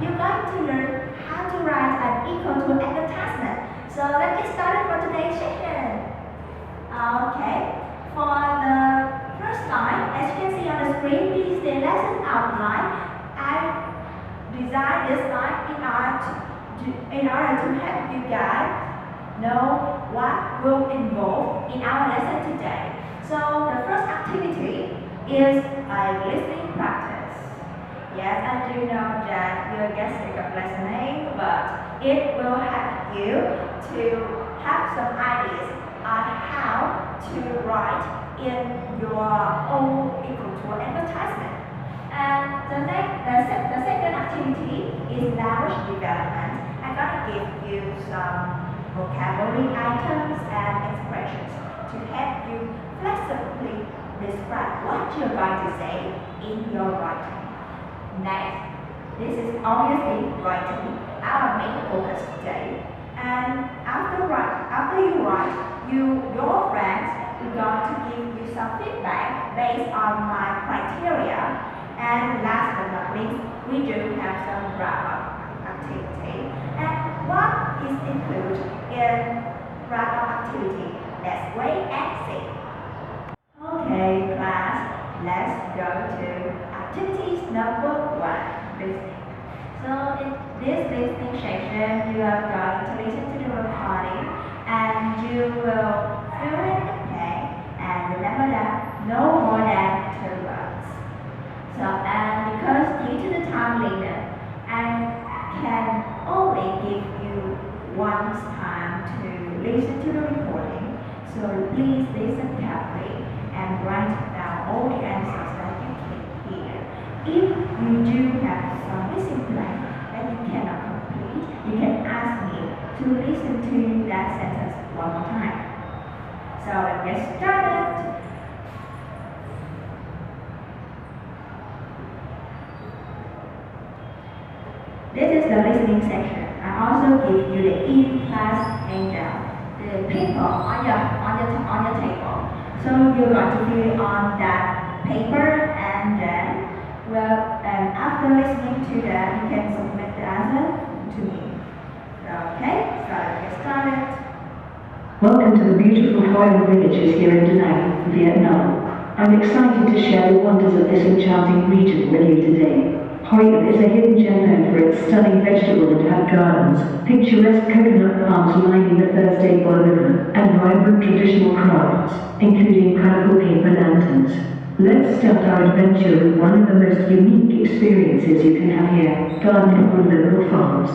you're going to learn how to write an Ecotour advertisement. So let's get started for today's session. Okay, for the first line, as you can see on the screen, this is the lesson outline. I designed this line in order to help you guys know what will involve in our lesson today. So the first activity is a listening practice. Yes, I do know that you're guessing of listening, but it will help you to have some ideas on how to write in your own Ecotour advertisement. And the second activity is language development. I'm gonna give you some vocabulary items and expressions to help you flexibly describe what you're going to say in your writing. Next, this is obviously going to be our main focus today. And after you write, your friends are going to give you some feedback based on my criteria. And last but not least, we do have some wrap-up activity. And what is included in wrap-up activity? Let's wait and see. Okay, class, let's go to activities number 1, listening. So in this listening session, you are going to listen to the recording and you will fill in the blank and remember that no more than 2 words. So, and because due to the time limit, I can only give you once time to listen to the recording. So please listen carefully and write down all the answers that you can hear. If you do have some missing blank that you cannot complete, you can ask me to listen to that sentence one more time. So let's get started. This is the listening section. I also give you the in-class handout, the paper on your table. So you're going to fill it on that paper and then, after listening to that, you can submit the answer to me. Okay, so let's get started. Welcome to the beautiful Hoi villages here in Da Nang, Vietnam. I'm excited to share the wonders of this enchanting region with you today. Hoi is a hidden gem known for its stunning vegetable and herb gardens, picturesque coconut palms lining the Thursday Boy River, and vibrant traditional crafts, including colorful paper lanterns. Let's start our adventure with one of the most unique experiences you can have here, gardening on local farms.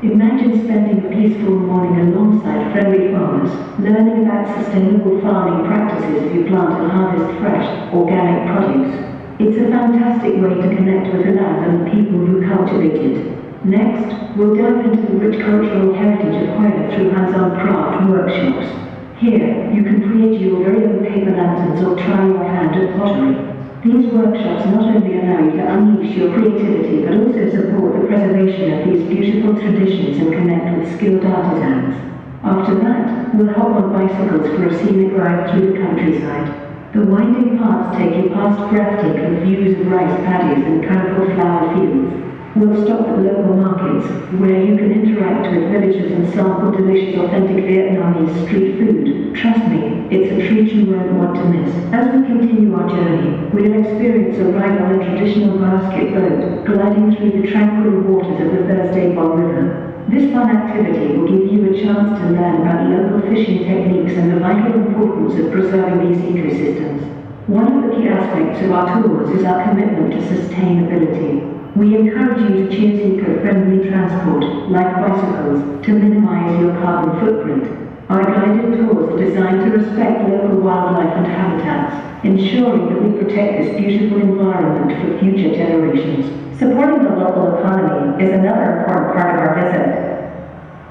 Imagine spending a peaceful morning alongside friendly farmers, learning about sustainable farming practices as you plant and harvest fresh, organic produce. It's a fantastic way to connect with the land and the people who cultivate it. Next, we'll dive into the rich cultural heritage of Hoi through hands-on craft workshops. Here, you can create your very own paper lanterns or try your hand at pottery. These workshops not only allow you to unleash your creativity but also support the preservation of these beautiful traditions and connect with skilled artisans. After that, we'll hop on bicycles for a scenic ride through the countryside. The winding paths take you past breathtaking views of rice paddies and colorful flower fields. We'll stop at local markets, where you can interact with villagers and sample delicious authentic Vietnamese street food. Trust me, it's a treat you won't want to miss. As we continue our journey, we'll experience a ride on a traditional basket boat, gliding through the tranquil waters of the Thursday Boy River. This fun activity will give you a chance to learn about local fishing techniques and the vital importance of preserving these ecosystems. One of the key aspects of our tours is our commitment to sustainability. We encourage you to choose eco-friendly transport, like bicycles, to minimize your carbon footprint. Our guided tours are designed to respect local wildlife and habitats, ensuring that we protect this beautiful environment for future generations. Supporting the local economy is another important part of our visit.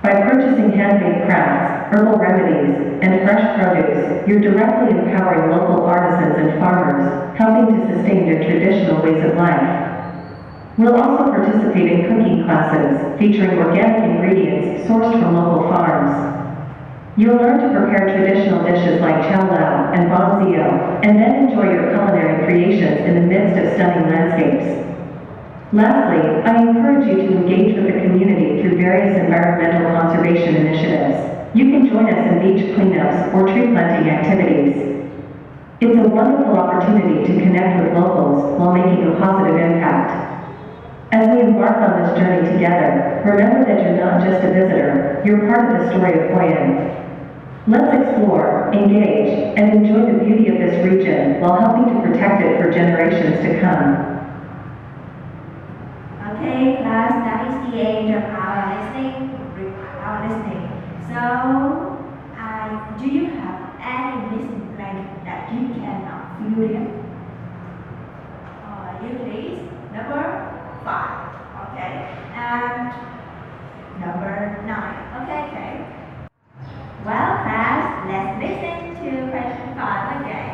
By purchasing handmade crafts, herbal remedies, and fresh produce, you're directly empowering local artisans and farmers, helping to sustain their traditional ways of life. We'll also participate in cooking classes featuring organic ingredients sourced from local farms. You'll learn to prepare traditional dishes like chow lao and bom zio, and then enjoy your culinary creations in the midst of stunning landscapes. Lastly, I encourage you to engage with the community through various environmental conservation initiatives. You can join us in beach cleanups or tree planting activities. It's a wonderful opportunity to connect with locals while making a positive impact. As we embark on this journey together, remember that you're not just a visitor, you're part of the story of Hoi An. Let's explore, engage, and enjoy the beauty of this region while helping to protect it for generations to come. Okay, class, that is the end of our listening. So, do you have any listening blank that you cannot fill in? You please, number 5, okay, and number 9, okay. Well, class, let's listen to question 5 again.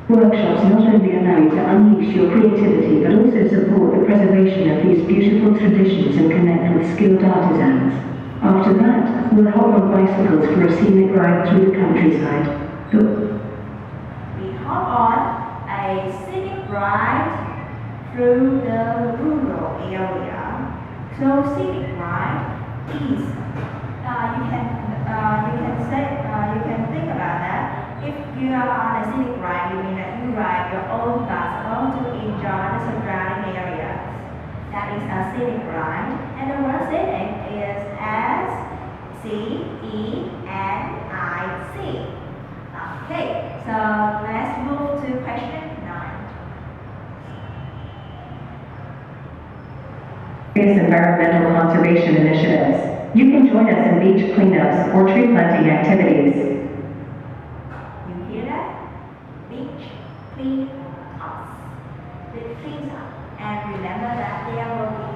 Workshops not only allow you to unleash your creativity but also support the preservation of these beautiful traditions and connect with skilled artisans. After that, we'll hop on bicycles for a scenic ride through the countryside. We hop on a scenic ride through the rural area. So scenic ride is you can think about that. If you are on a scenic ride, you mean that you ride your own bicycle to enjoy the surrounding areas. That is a scenic ride, and the word scenic is S-C-E-N-I-C. Okay, so let's move to question 9. Various environmental conservation initiatives. You can join us in beach cleanups or tree planting activities. You hear that? Beach clean ups. It cleans up. And remember that there will be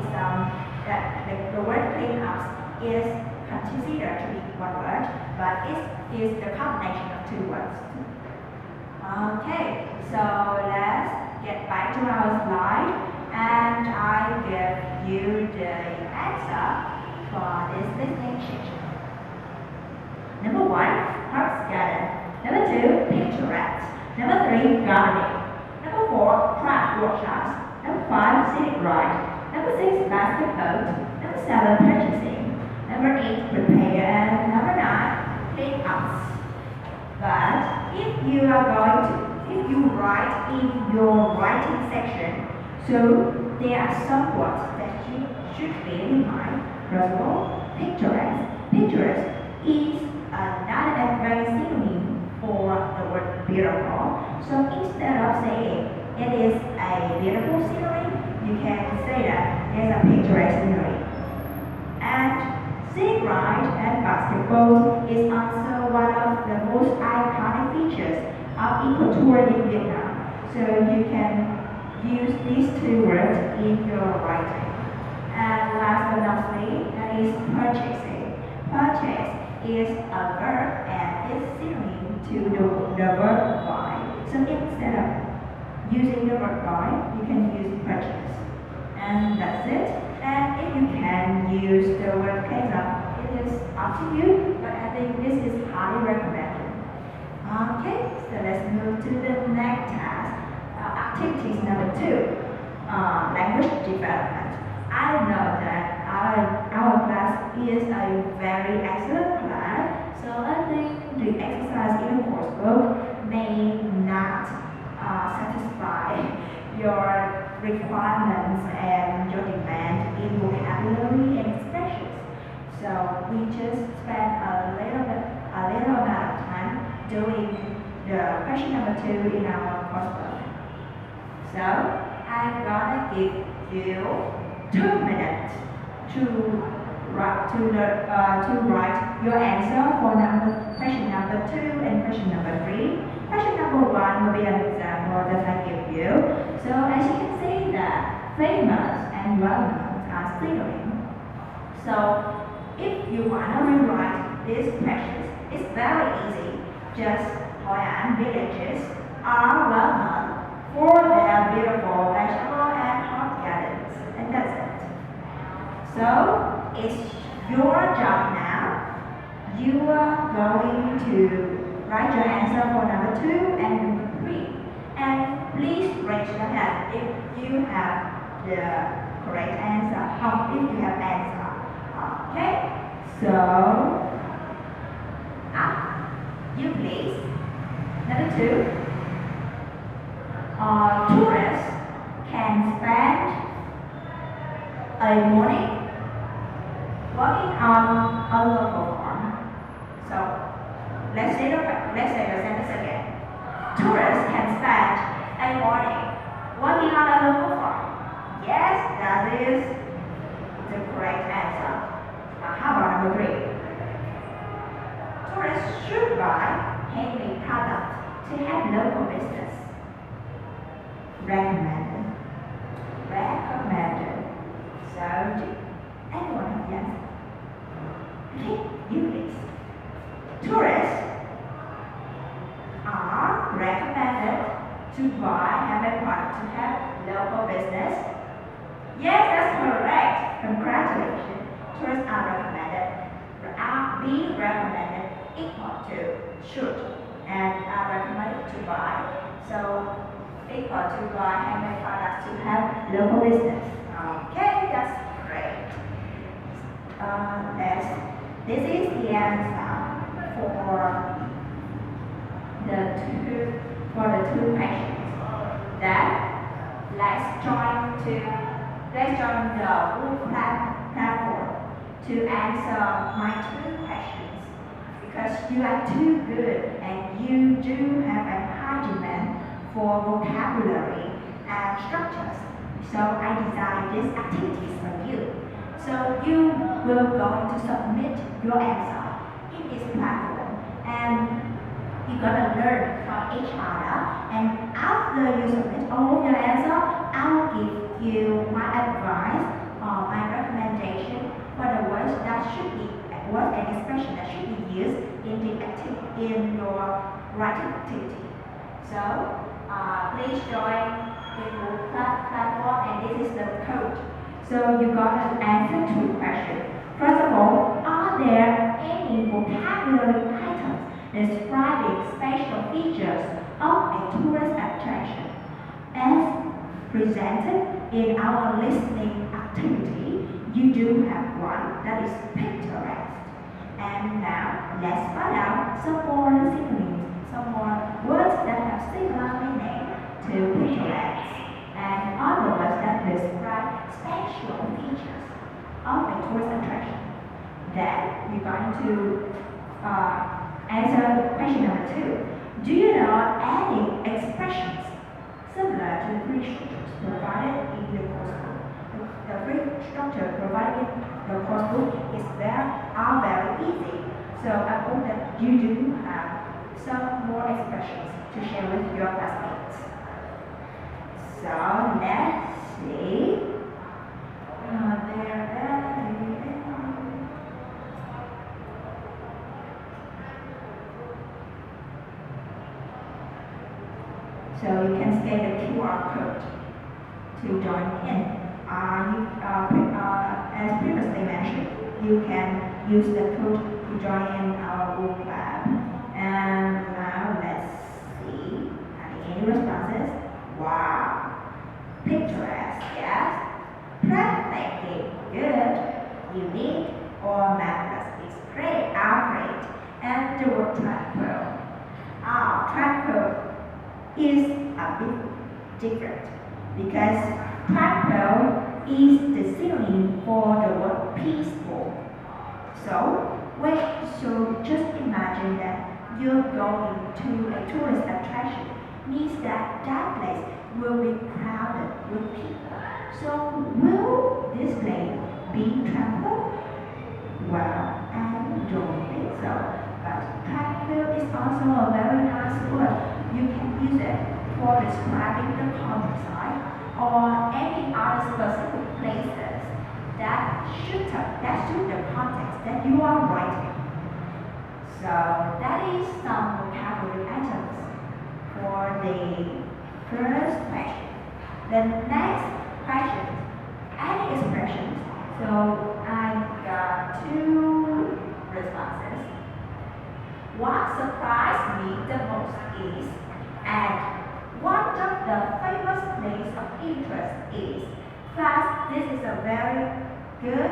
the word clean ups is considered to be one word, but it is the combination of 2 words. Okay, so let's get back to our slide, and I give you the answer for this listening section. Number 1, Parks Garden. Number 2, Picturesque. Number 3, Gardening. Number 4, Craft Workshops. Number 5, Scenic Ride. Number 6, Basket Boat. Number 7, Purchasing. Number 8, Prepare. And number 9, Clean Ups. But if you write in your writing section, so there are some words that you should bear in mind. First of all, picturesque. Picturesque is not a very synonym for the word beautiful. So instead of saying it is a beautiful scenery, you can say that there's a picturesque scenery. And scenic ride and basketball is also one of the most iconic features of Ecotour in Vietnam. So you can use these 2 words in your writing. And last but not least, that is purchasing. Purchase is a verb and is synonym to the verb buy. So instead of using the verb buy, you can use purchase. And that's it. And if you can use the word clean up, it is up to you, but I think this is highly recommended. Okay, so let's move to the next task. Activities number 2, language development. I know that our class is a very excellent class, so I think the exercise in the coursebook may not satisfy your requirements and your demand in vocabulary and expressions. So we just spent a little amount of time doing the question number 2 in our coursebook. So I'm gonna give you 2 minutes to write your answer for question number 2 and question number 3. Question number 1 will be an example that I give you. So as you can see that famous and well-known are synonym. So if you want to rewrite these questions, it's very easy. Just Hoi An villages are well-known for their beautiful vegetable and herb gardens, and that's it. So it's your job now. You are going to write your answer for number 2 and number 3. And please raise your hand if you have the correct answer. If you have answer. Okay. So, you please. Number 2. Tourists can spend a morning working on a local farm. So let's say the sentence again. Tourists can spend a morning working on a local farm. Yes, that is the correct answer. How about number 3? Tourists should buy handmade products to have local business. Recommended. So, do anyone have the answer? Okay, you please. Tourists are recommended to buy handmade products to have local business. Yes, that's correct. Congratulations. Tourists are recommended. Being recommended equal to should and are recommended to buy. So equal to buy handmade products to have local business. Okay, that's great. This is the answer for the two questions. Then let's join the Google platform to answer my 2 questions, because you are too good and you do have a high demand for vocabulary and structures. So I designed these activities for you. So you will going to submit your answer in this platform, and you're gonna learn from each other. And after you submit all of your answer, I will give you my advice or my recommendation for the words and expression that should be used in your writing activity. So please join the Google platform, and this is the code. So you got to answer 2 questions. First of all, are there any vocabulary items describing special features of a tourist attraction as presented in our listening activity? You do have one that is picturesque. And now let's find out some more synonyms, some more words that have similar meaning to picturesque, and other words that describe special features of a tourist attraction. Then we're going to answer question number 2. Do you know any expressions similar to the free structures provided in the course book? The free structure provided in the course book are very easy. So I hope that you do have some more expressions to share with your classmates. So let's see. So you can scan the QR code to join in. As previously mentioned, you can use the code to join in our Google Lab. And now let's see. Any responses? Wow. Picturesque, yes. Breathtaking, good. Unique or marvelous is great, great. And the word tranquil. Tranquil is a bit different, because tranquil is the synonym for the word peaceful. So just imagine that you're going to a tourist attraction, means that place will be crowded with people. So will this place be tranquil? Well, I don't think so. But tranquil is also a very nice word. You can use it for describing the countryside or any other specific places that suit the context that you are writing. So that is some vocabulary items for the first question. The next question, any expressions. So I got 2 responses. What surprised me the most is, and one of the famous places of interest is, first, this is a very good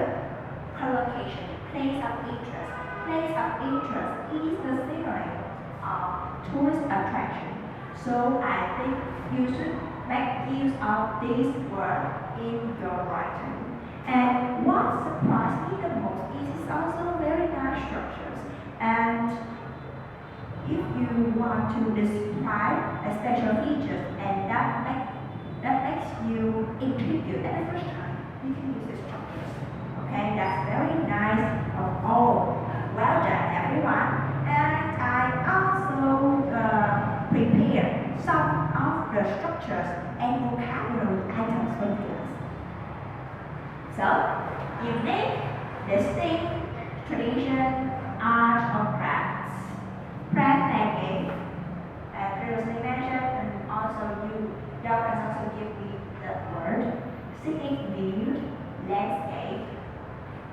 collocation, place of interest. Place of interest is the scenery of tourist attraction. So I think you should make use of this word in your writing. And what surprised me the most is also very nice structures. And if you want to describe a special features and that makes you intrigued at the first time, you can use the structures. Okay, that's very nice of all. Well done, everyone. And I also prepared some of the structures and vocabulary items for class. So, unique, distinct, tradition, art or crafts, craft making, previously mentioned, and also reference also give me the word, scenic view, landscape,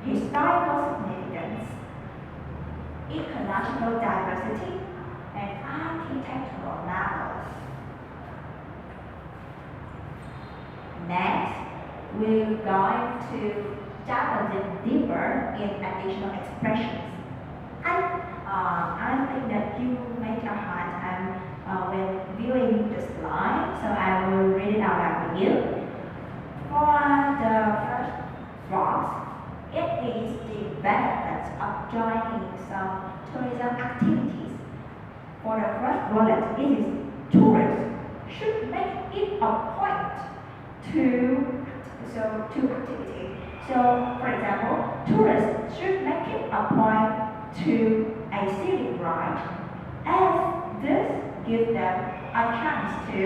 historical significance, ecological diversity, and architectural marvels. Next, we're going to dive a bit deeper in additional expressions. I think that you make a hard time when viewing the slide, so I will read it out loud for you. For the first box, it is the benefits of joining some tourism activities. For the first bullet, it is tourists should make it a point to activity. So, for example, tourists should make it a point to a scenic ride, as this gives them a chance to,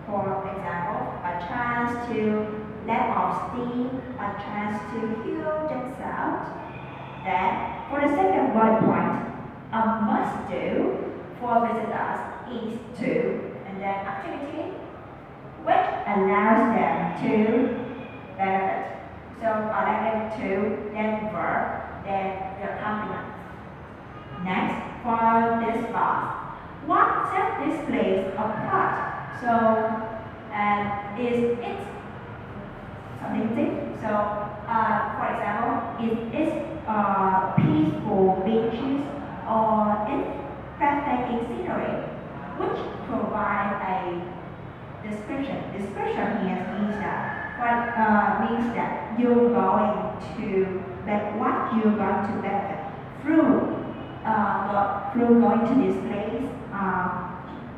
for example, a chance to let off steam, a chance to heal themselves. Then, for the second bullet point, a must do for visitors is to, and then activity, which allows them to benefit. So connected to, then verb, then the complement. Next, for this box, what sets this place apart? So, and is it something? So, for example, is it peaceful beaches or is breathtaking scenery, which provide a description. Description here means that you're going to what you're going to benefit through going to this place.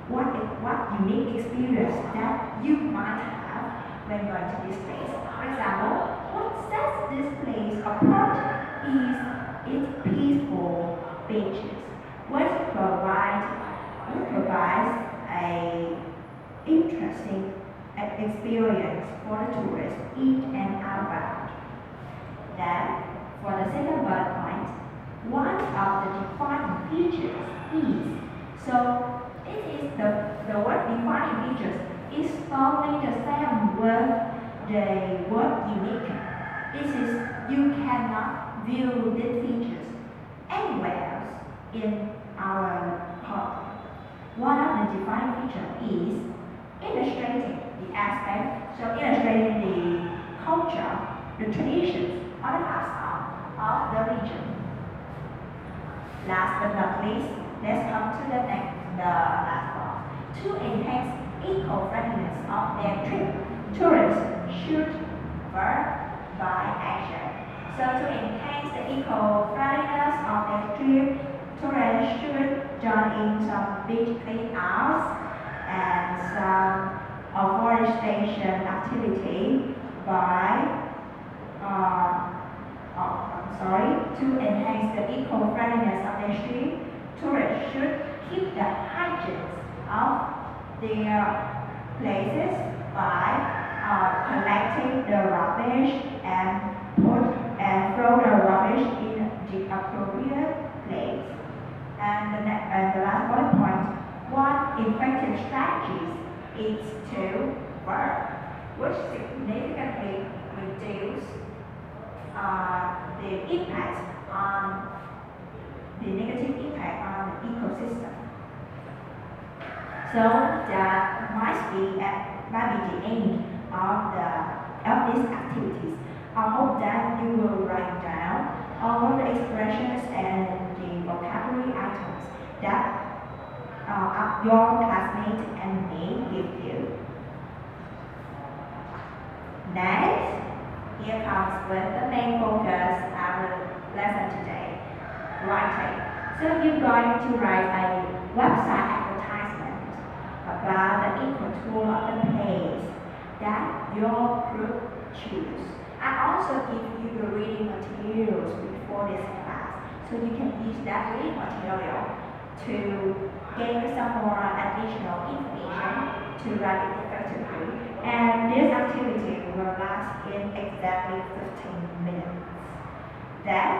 What unique experience that you might have when going to this place. For example, what sets this place apart is its peaceful beaches, which provides a interesting experience for the tourists in and outbound. Then, for the second bullet point, one of the defining features is, so it is the word defining features is only the same with the word unique. It is you cannot view these features anywhere else in our park. One of the defining features is illustrating the aspect, so illustrating the culture, the traditions, or the lifestyle of the region. Last but not least, let's come to the last part. To enhance eco-friendliness of their trip, tourists should verb by action. So to enhance the eco-friendliness of their trip, tourists should join in some beach clean-outs and some afforestation activity by to enhance the eco-friendliness of their street, tourists should keep the hygiene of their places by collecting the rubbish and throw the rubbish in the appropriate place. And the last bullet point, one effective strategy is to verb, which significantly reduce the impact on the negative impact on the ecosystem. So that might be the end of these activities. I hope that you will write down all the expressions and the vocabulary items that your classmates and me give you. Next, here comes with the main focus of our lesson today, writing. So you're going to write a website advertisement about the Ecotour of the place that your group choose. I also give you the reading materials before this class, so you can use that reading material to gain some more additional information to write it effectively. And this activity will last in exactly 15 minutes. Then,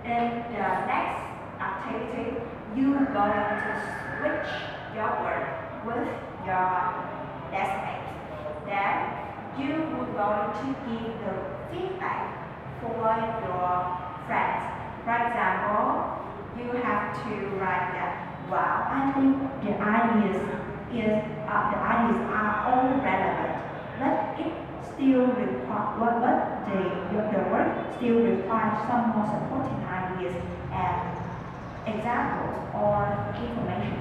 in the next activity, you are going to switch your work with your classmates. Then, you are going to give the feedback for your friends. For example, you have to write that, wow, I think the ideas are all relevant, but it still requires, the work still requires some more supporting ideas and examples or information.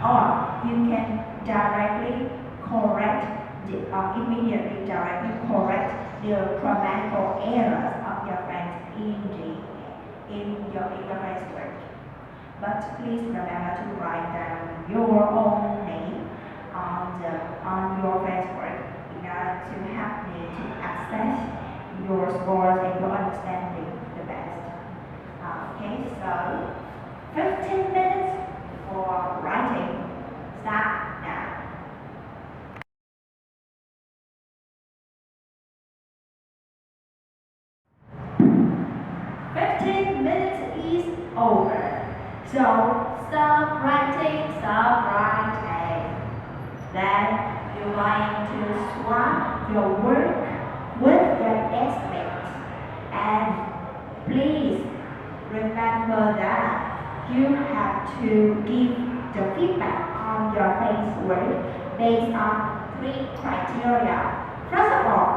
Or you can immediately directly correct the grammatical errors of your friends in your friend's work. But please remember to write down your own name on your friend's work in order to help me to access your scores and your understanding the best. Okay, so 15 minutes for writing. Start now. 15 minutes is over. So stop writing. Then you're going to swap your work with your estimates. And please remember that you have to give the feedback on your friend's work based on 3 criteria. First of all,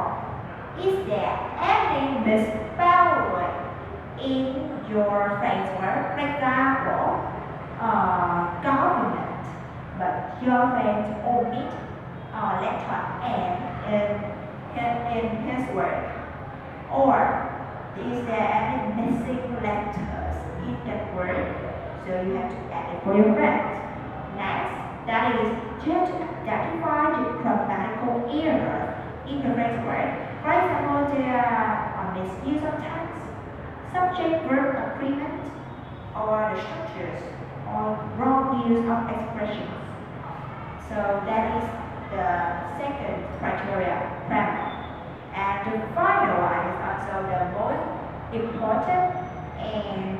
is there any misspelling in your friend's work? For example, government, but your friend omit letter N in his work. Or is there any missing letters in that word? So you have to add it for your friends. Next, that is, you have to identify the grammatical error in the friend's work. For example, there are misuse of text, subject-verb agreement, or the structures, or wrong use of expressions. So that is the second criteria, grammar. And the final one is also the most important and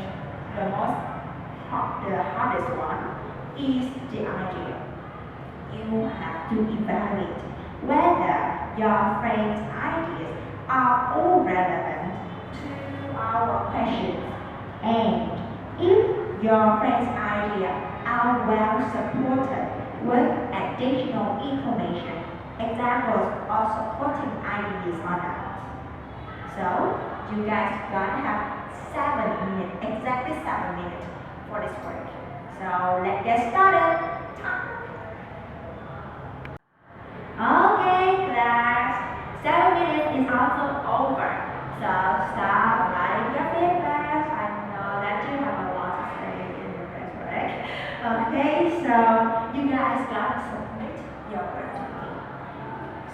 the hardest one is the idea. You have to evaluate whether your friend's ideas are all relevant to our questions, and if your friend's ideas are well supported with additional information, examples of supporting ideas or not. So you guys gonna have 7 minutes, exactly 7 minutes for this work. So let's get started. Okay, class. 7 minutes is also over. So stop writing your feedback. I know that you have a lot to say in your first work. Okay, so you guys gotta submit your work to me.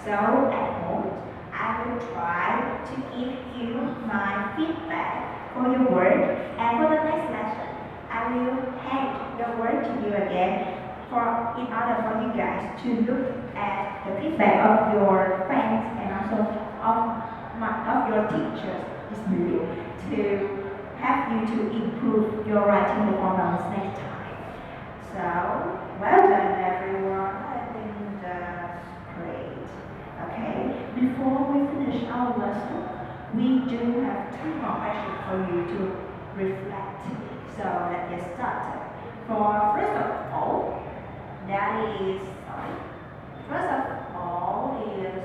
So at home, I will try to give you my feedback for your work, and for the next lesson, I will hand the work to you again in order for you guys to look at the feedback of your friends and also of your teachers this video to help you to improve your writing performance next time. So, well done everyone. I think that's great. Okay, before we finish our lesson, we do have 2 more questions for you to reflect. So let's get started. For first of all, that is, First of all is,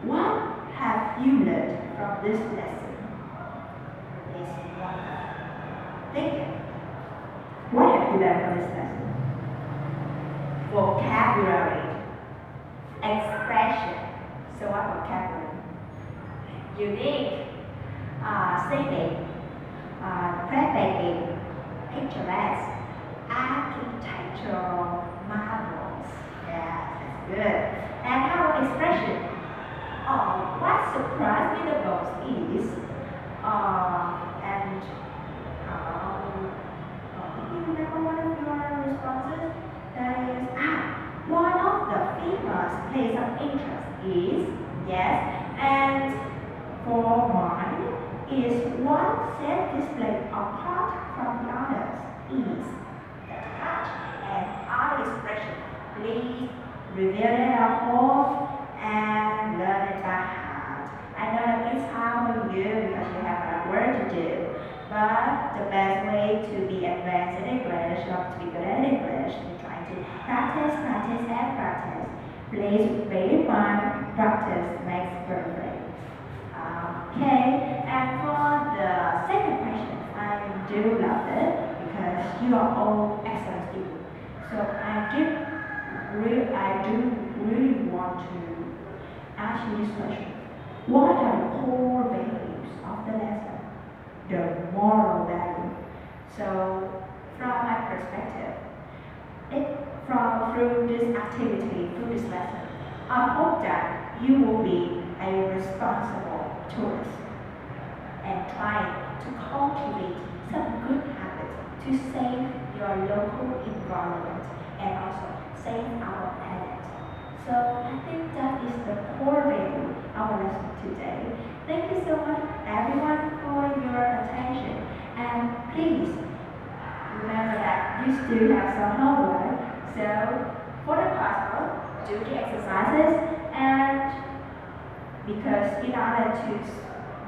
what have you learned from this lesson? Is one. Think it. What have you learned from this lesson? Vocabulary, expression. So what vocabulary? Unique, singing, breathtaking, picturesque, architectural marvels. Yeah, that's good. And our expression. What surprised me the most is, and you remember one of your responses? That is, one of the famous place of interest is, yes, and for mine is one set display apart from the others is the touch and art expression. Please review it at home and learn it by heart. I know that it's hard for you because you have a lot of work to do, but the best way to be advanced in English or to be good at English is trying to practice, practice, and practice. Please really fun. Practice makes perfect. Okay, and for the second question, I do love it because you are all excellent students. So I do really want to ask you this question. What are the core values of the lesson? The moral value. So from my perspective, through this activity, through this lesson, I hope that you will be a responsible tourist and try to cultivate some good habits to save your local environment and also save our planet. So I think that is the core value of our lesson today. Thank you so much everyone for your attention, and please remember that you still have some homework. So for the classroom, do the exercises, and because in order to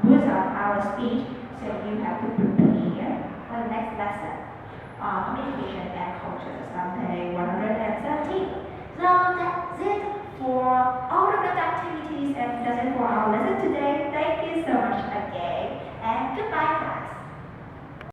boost up our speech, so you have to prepare for the next lesson. Communication